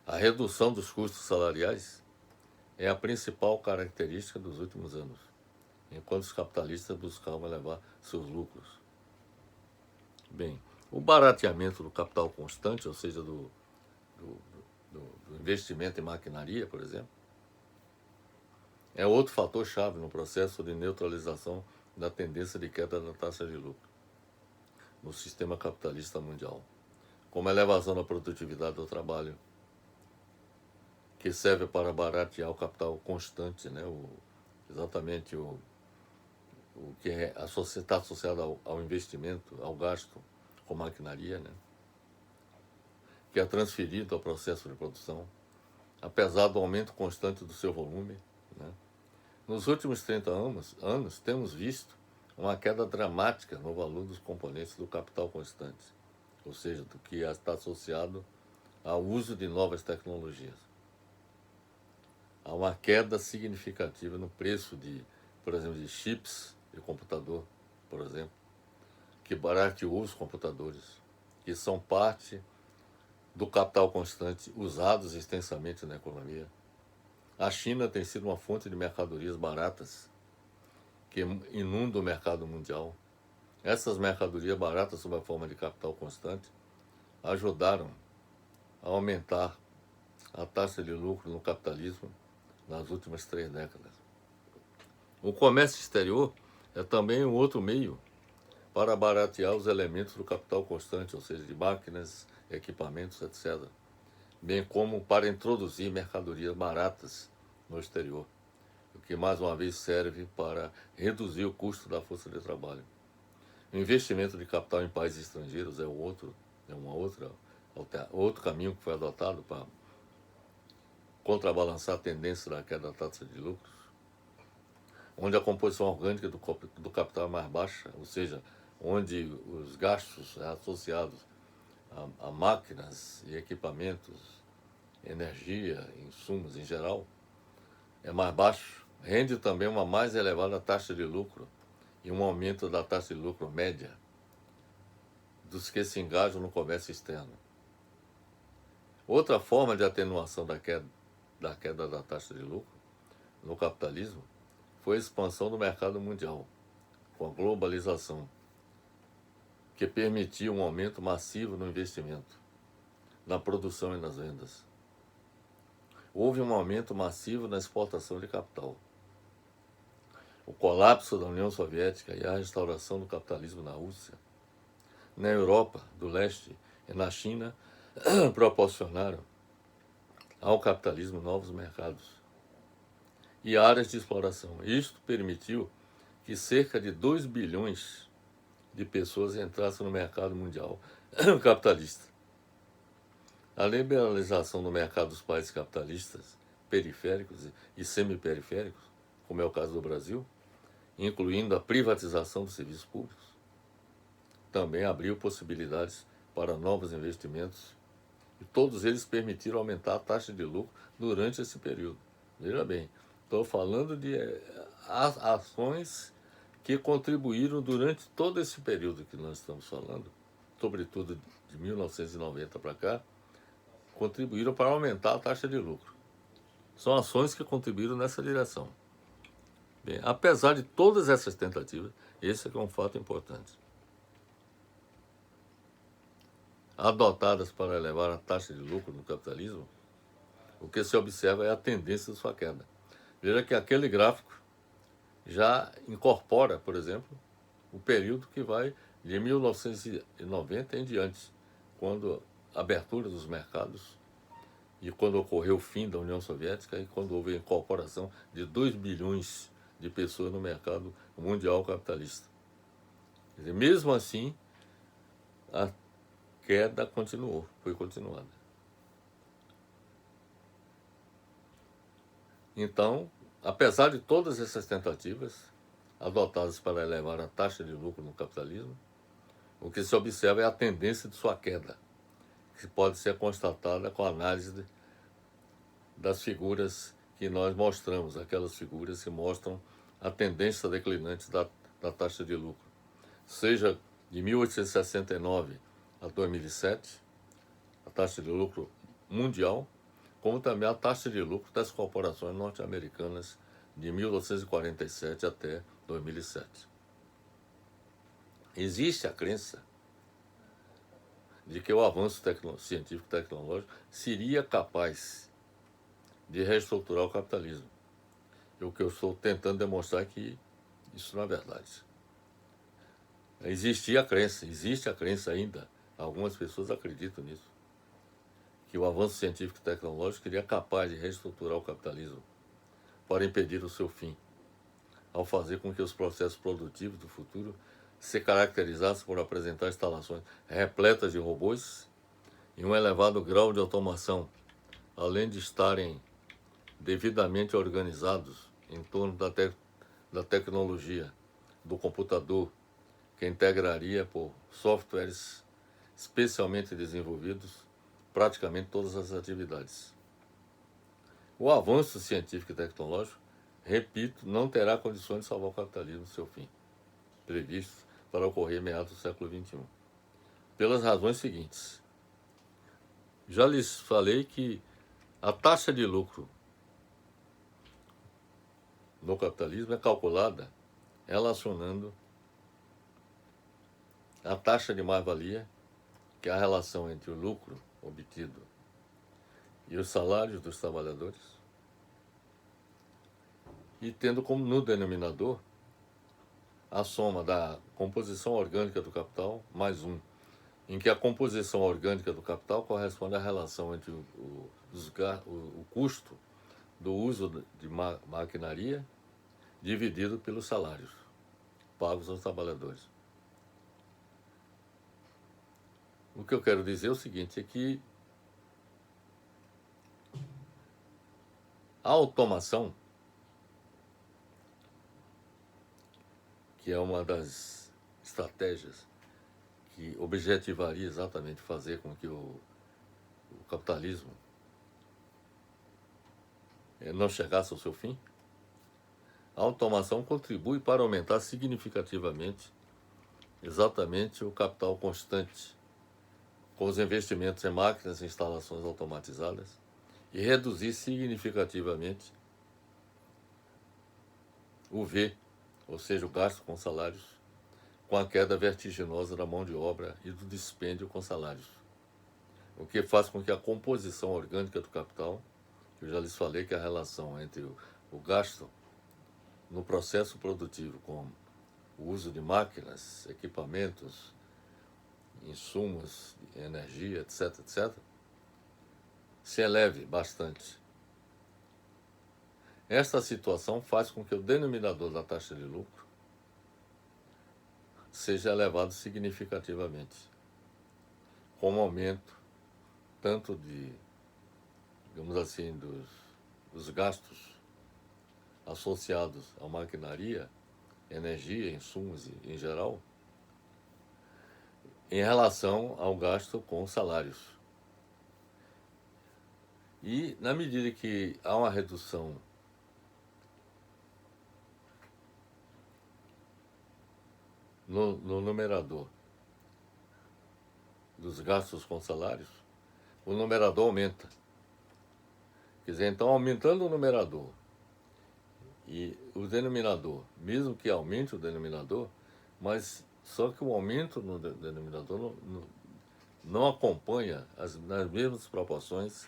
A redução dos custos salariais é a principal característica dos últimos anos, enquanto os capitalistas buscavam elevar seus lucros. Bem, o barateamento do capital constante, ou seja, do investimento em maquinaria, por exemplo, é outro fator-chave no processo de neutralização da tendência de queda da taxa de lucro no sistema capitalista mundial, como a elevação da produtividade do trabalho, que serve para baratear o capital constante, né? Exatamente o que está associado ao investimento, ao gasto com maquinaria, né? Que é transferido ao processo de produção, apesar do aumento constante do seu volume, né? Nos últimos 30 anos, temos visto uma queda dramática no valor dos componentes do capital constante, ou seja, do que está associado ao uso de novas tecnologias. Há uma queda significativa no preço por exemplo, de chips de computador, por exemplo, que barateou os computadores, que são parte do capital constante usados extensamente na economia. A China tem sido uma fonte de mercadorias baratas que inunda o mercado mundial. Essas mercadorias baratas sob a forma de capital constante ajudaram a aumentar a taxa de lucro no capitalismo nas últimas 3 décadas. O comércio exterior é também um outro meio para baratear os elementos do capital constante, ou seja, de máquinas, equipamentos, etc., bem como para introduzir mercadorias baratas no exterior, o que mais uma vez serve para reduzir o custo da força de trabalho. O investimento de capital em países estrangeiros é outro caminho que foi adotado para contrabalançar a tendência da queda da taxa de lucros, onde a composição orgânica do capital é mais baixa, ou seja, onde os gastos associados a máquinas e equipamentos, energia, insumos em geral, é mais baixo, rende também uma mais elevada taxa de lucro e um aumento da taxa de lucro média dos que se engajam no comércio externo. Outra forma de atenuação da queda da taxa de lucro no capitalismo foi a expansão do mercado mundial, com a globalização, que permitiu um aumento massivo no investimento, na produção e nas vendas. Houve um aumento massivo na exportação de capital. O colapso da União Soviética e a restauração do capitalismo na Rússia, na Europa do Leste e na China proporcionaram ao capitalismo novos mercados e áreas de exploração. Isto permitiu que cerca de 2 bilhões de pessoas entrassem no mercado mundial capitalista. A liberalização do mercado dos países capitalistas, periféricos e semiperiféricos, como é o caso do Brasil, incluindo a privatização dos serviços públicos, também abriu possibilidades para novos investimentos e todos eles permitiram aumentar a taxa de lucro durante esse período. Veja bem, estou falando de ações que contribuíram durante todo esse período que nós estamos falando, sobretudo de 1990 para cá, contribuíram para aumentar a taxa de lucro. São ações que contribuíram nessa direção. Bem, apesar de todas essas tentativas, esse é um fato importante. adotadas para elevar a taxa de lucro no capitalismo, o que se observa é a tendência de sua queda. Veja que aquele gráfico já incorpora, por exemplo, o período que vai de 1990 em diante, quando a abertura dos mercados e quando ocorreu o fim da União Soviética e quando houve a incorporação de 2 bilhões de pessoas no mercado mundial capitalista. Quer dizer, mesmo assim, a queda continuou, foi continuada. Então, apesar de todas essas tentativas adotadas para elevar a taxa de lucro no capitalismo, o que se observa é a tendência de sua queda, que pode ser constatada com a análise das figuras que nós mostramos, aquelas figuras que mostram a tendência declinante da taxa de lucro, seja de 1869 a 2007, a taxa de lucro mundial, como também a taxa de lucro das corporações norte-americanas de 1947 até 2007. Existe a crença de que o avanço científico e tecnológico seria capaz de reestruturar o capitalismo. E o que eu estou tentando demonstrar é que isso não é verdade. Existe a crença ainda, algumas pessoas acreditam nisso, que o avanço científico e tecnológico seria capaz de reestruturar o capitalismo para impedir o seu fim, ao fazer com que os processos produtivos do futuro se caracterizassem por apresentar instalações repletas de robôs e um elevado grau de automação, além de estarem devidamente organizados em torno da tecnologia, do computador, que integraria por softwares especialmente desenvolvidos praticamente todas as atividades. O avanço científico e tecnológico, repito, não terá condições de salvar o capitalismo no seu fim, previsto para ocorrer em meados do século XXI. Pelas razões seguintes. Já lhes falei que a taxa de lucro no capitalismo é calculada relacionando a taxa de mais-valia, que é a relação entre o lucro obtido e os salários dos trabalhadores, e tendo como no denominador a soma da composição orgânica do capital mais um, em que a composição orgânica do capital corresponde à relação entre o custo do uso de maquinaria dividido pelos salários pagos aos trabalhadores. O que eu quero dizer é o seguinte, é que a automação, que é uma das estratégias que objetivaria exatamente fazer com que o capitalismo não chegasse ao seu fim, a automação contribui para aumentar significativamente exatamente o capital constante, com os investimentos em máquinas e instalações automatizadas, e reduzir significativamente o V, ou seja, o gasto com salários, com a queda vertiginosa da mão de obra e do dispêndio com salários, o que faz com que a composição orgânica do capital, eu já lhes falei que a relação entre o gasto no processo produtivo com o uso de máquinas, equipamentos, insumos, energia, etc., etc., se eleve bastante. Esta situação faz com que o denominador da taxa de lucro seja elevado significativamente, com um aumento tanto de, digamos assim, dos gastos associados à maquinaria, energia, insumos em geral, em relação ao gasto com salários. E, na medida que há uma redução no numerador dos gastos com salários, o numerador aumenta. Quer dizer, então, aumentando o numerador e o denominador, mesmo que aumente o denominador, mas só que o aumento no denominador não acompanha nas mesmas proporções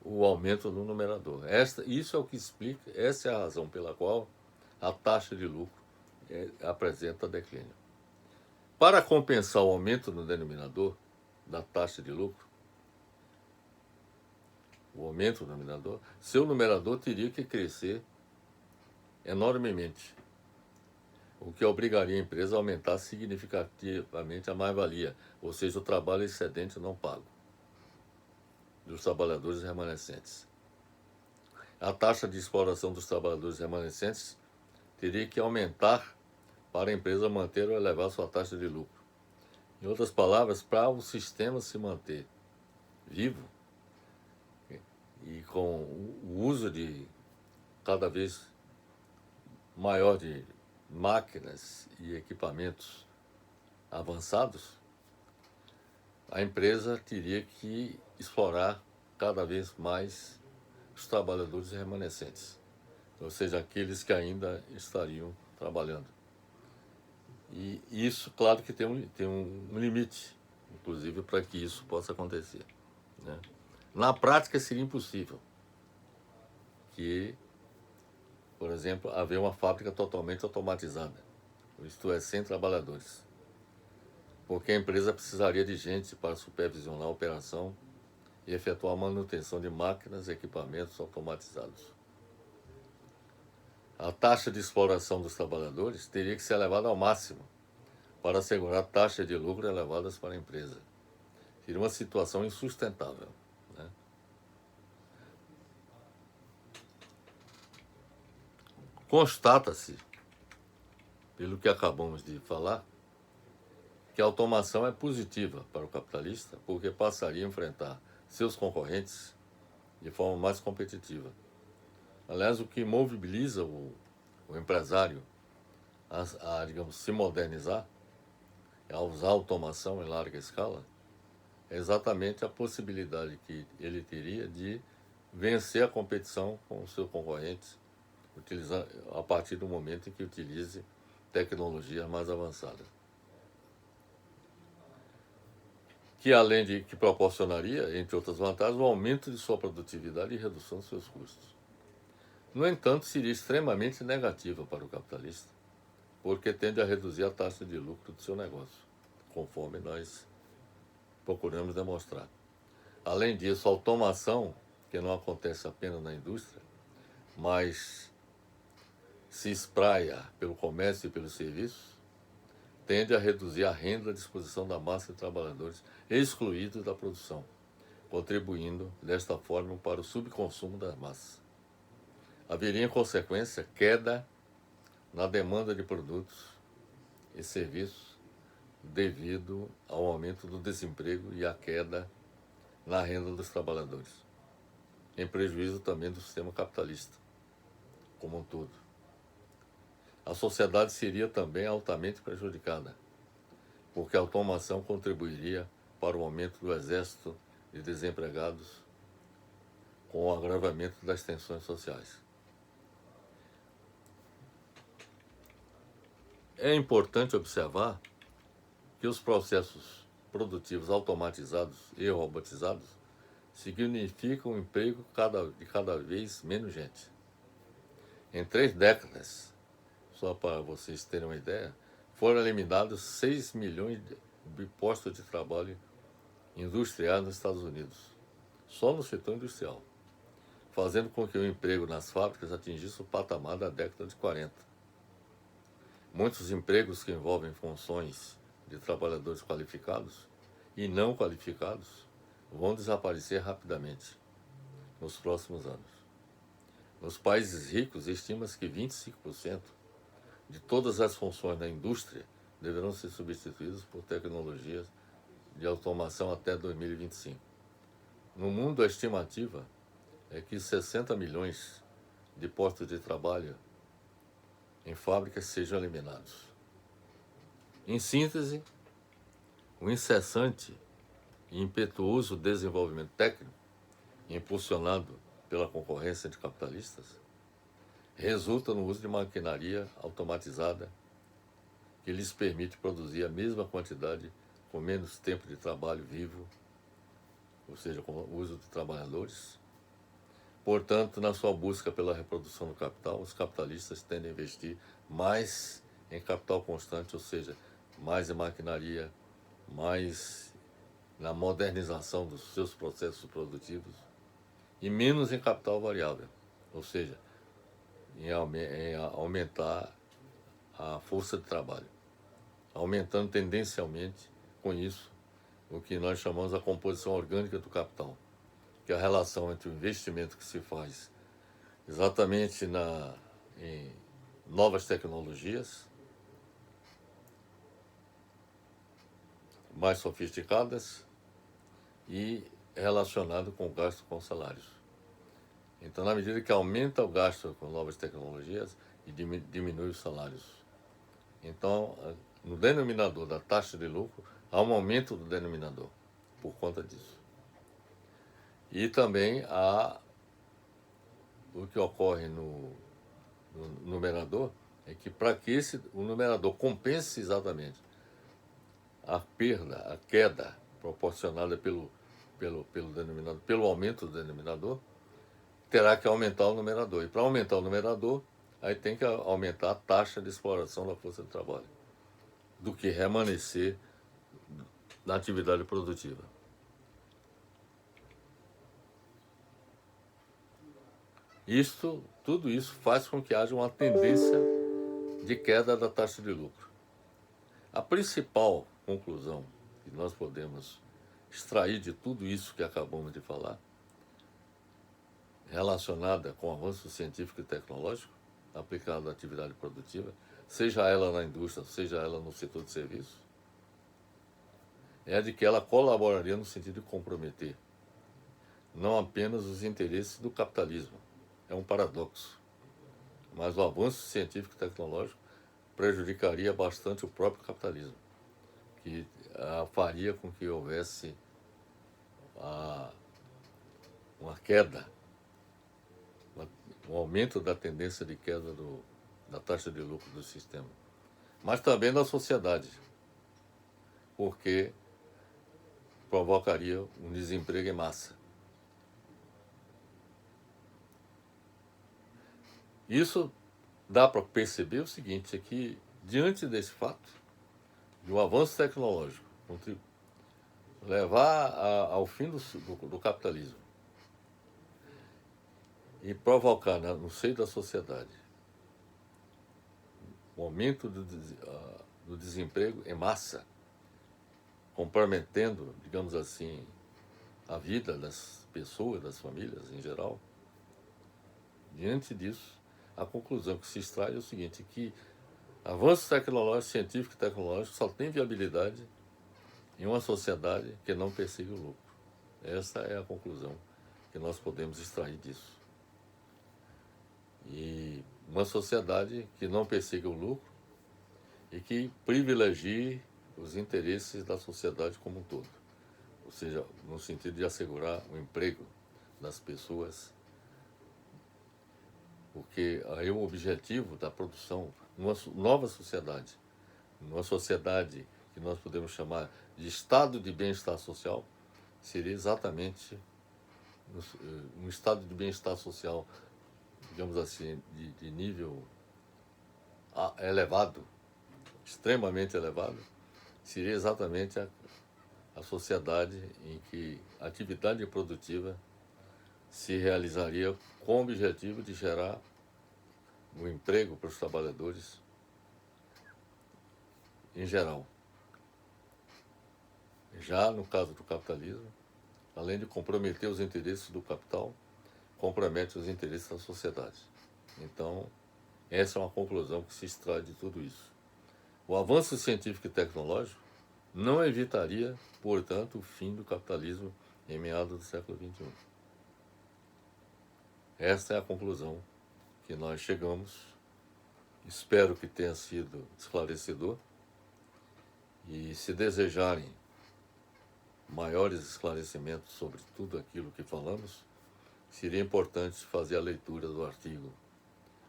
o aumento do numerador. Isso é o que explica, essa é a razão pela qual a taxa de lucro apresenta declínio. Para compensar o aumento no denominador da taxa de lucro, o aumento do denominador, seu numerador teria que crescer enormemente, o que obrigaria a empresa a aumentar significativamente a mais-valia, ou seja, o trabalho excedente não pago dos trabalhadores remanescentes. A taxa de exploração dos trabalhadores remanescentes teria que aumentar para a empresa manter ou elevar sua taxa de lucro. Em outras palavras, para o sistema se manter vivo e com o uso de cada vez maior de máquinas e equipamentos avançados, a empresa teria que explorar cada vez mais os trabalhadores remanescentes, ou seja, aqueles que ainda estariam trabalhando. E isso, claro que tem um limite, inclusive, para que isso possa acontecer, né? Na prática, seria impossível que, por exemplo, haver uma fábrica totalmente automatizada, isto é, sem trabalhadores, porque a empresa precisaria de gente para supervisionar a operação e efetuar a manutenção de máquinas e equipamentos automatizados. A taxa de exploração dos trabalhadores teria que ser elevada ao máximo para assegurar taxas de lucro elevadas para a empresa. Seria uma situação insustentável, né? Constata-se, pelo que acabamos de falar, que a automação é positiva para o capitalista, porque passaria a enfrentar seus concorrentes de forma mais competitiva. Aliás, o que mobiliza o empresário digamos, se modernizar, a usar automação em larga escala, é exatamente a possibilidade que ele teria de vencer a competição com os seus concorrentes, a partir do momento em que utilize tecnologias mais avançadas. Que além de que proporcionaria, entre outras vantagens, o aumento de sua produtividade e redução de seus custos. No entanto, seria extremamente negativa para o capitalista, porque tende a reduzir a taxa de lucro do seu negócio, conforme nós procuramos demonstrar. Além disso, a automação, que não acontece apenas na indústria, mas se espraia pelo comércio e pelos serviços, tende a reduzir a renda à disposição da massa de trabalhadores excluídos da produção, contribuindo, desta forma, para o subconsumo da massa. Haveria, em consequência, queda na demanda de produtos e serviços devido ao aumento do desemprego e à queda na renda dos trabalhadores, em prejuízo também do sistema capitalista como um todo. A sociedade seria também altamente prejudicada, porque a automação contribuiria para o aumento do exército de desempregados com o agravamento das tensões sociais. É importante observar que os processos produtivos automatizados e robotizados significam o emprego de cada vez menos gente. Em 3 décadas, só para vocês terem uma ideia, foram eliminados 6 milhões de postos de trabalho industriais nos Estados Unidos, só no setor industrial, fazendo com que o emprego nas fábricas atingisse o patamar da década de 40. Muitos empregos que envolvem funções de trabalhadores qualificados e não qualificados vão desaparecer rapidamente nos próximos anos. Nos países ricos, estima-se que 25% de todas as funções da indústria deverão ser substituídas por tecnologias de automação até 2025. No mundo, a estimativa é que 60 milhões de postos de trabalho em fábricas sejam eliminados. Em síntese, o incessante e impetuoso desenvolvimento técnico, impulsionado pela concorrência de capitalistas, resulta no uso de maquinaria automatizada que lhes permite produzir a mesma quantidade com menos tempo de trabalho vivo, ou seja, com o uso de trabalhadores. Portanto, na sua busca pela reprodução do capital, os capitalistas tendem a investir mais em capital constante, ou seja, mais em maquinaria, mais na modernização dos seus processos produtivos e menos em capital variável, ou seja, em aumentar a força de trabalho, aumentando tendencialmente com isso o que nós chamamos a composição orgânica do capital, que é a relação entre o investimento que se faz exatamente em novas tecnologias mais sofisticadas e relacionado com o gasto com salários. Então, na medida que aumenta o gasto com novas tecnologias e diminui os salários. Então, no denominador da taxa de lucro, há um aumento do denominador por conta disso. E também há o que ocorre no numerador, é que para que o numerador compense exatamente a perda, a queda proporcionada pelo denominador, pelo aumento do denominador, terá que aumentar o numerador. E para aumentar o numerador, aí tem que aumentar a taxa de exploração da força de trabalho, do que remanescer na atividade produtiva. Tudo isso faz com que haja uma tendência de queda da taxa de lucro. A principal conclusão que nós podemos extrair de tudo isso que acabamos de falar, relacionada com o avanço científico e tecnológico aplicado à atividade produtiva, seja ela na indústria, seja ela no setor de serviços, é de que ela colaboraria no sentido de comprometer não apenas os interesses do capitalismo. É um paradoxo. Mas o avanço científico e tecnológico prejudicaria bastante o próprio capitalismo, que faria com que houvesse uma queda, um aumento da tendência de queda da taxa de lucro do sistema. Mas também da sociedade, porque provocaria um desemprego em massa. Isso dá para perceber o seguinte, é que diante desse fato, de um avanço tecnológico, levar ao fim do capitalismo e provocar no seio da sociedade o aumento do desemprego em massa, comprometendo, digamos assim, a vida das pessoas, das famílias em geral. Diante disso, a conclusão que se extrai é o seguinte, que avanço tecnológico, científico e tecnológico só tem viabilidade em uma sociedade que não persegue o lucro. Essa é a conclusão que nós podemos extrair disso. E uma sociedade que não persiga o lucro e que privilegie os interesses da sociedade como um todo. Ou seja, no sentido de assegurar o emprego das pessoas, porque aí o objetivo da produção numa nova sociedade, numa sociedade que nós podemos chamar de estado de bem-estar social, seria exatamente um estado de bem-estar social, digamos assim, de nível elevado, extremamente elevado, seria exatamente a sociedade em que a atividade produtiva se realizaria com o objetivo de gerar um emprego para os trabalhadores em geral. Já no caso do capitalismo, além de comprometer os interesses do capital, compromete os interesses da sociedade. Então, essa é uma conclusão que se extrai de tudo isso. O avanço científico e tecnológico não evitaria, portanto, o fim do capitalismo em meados do século XXI. Esta é a conclusão que nós chegamos. Espero que tenha sido esclarecedor. E se desejarem maiores esclarecimentos sobre tudo aquilo que falamos, seria importante fazer a leitura do artigo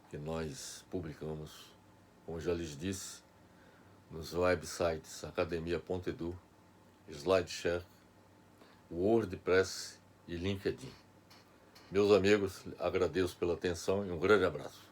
que nós publicamos, como já lhes disse, nos websites academia.edu SlideShare, WordPress e LinkedIn. Meus amigos, agradeço pela atenção e um grande abraço.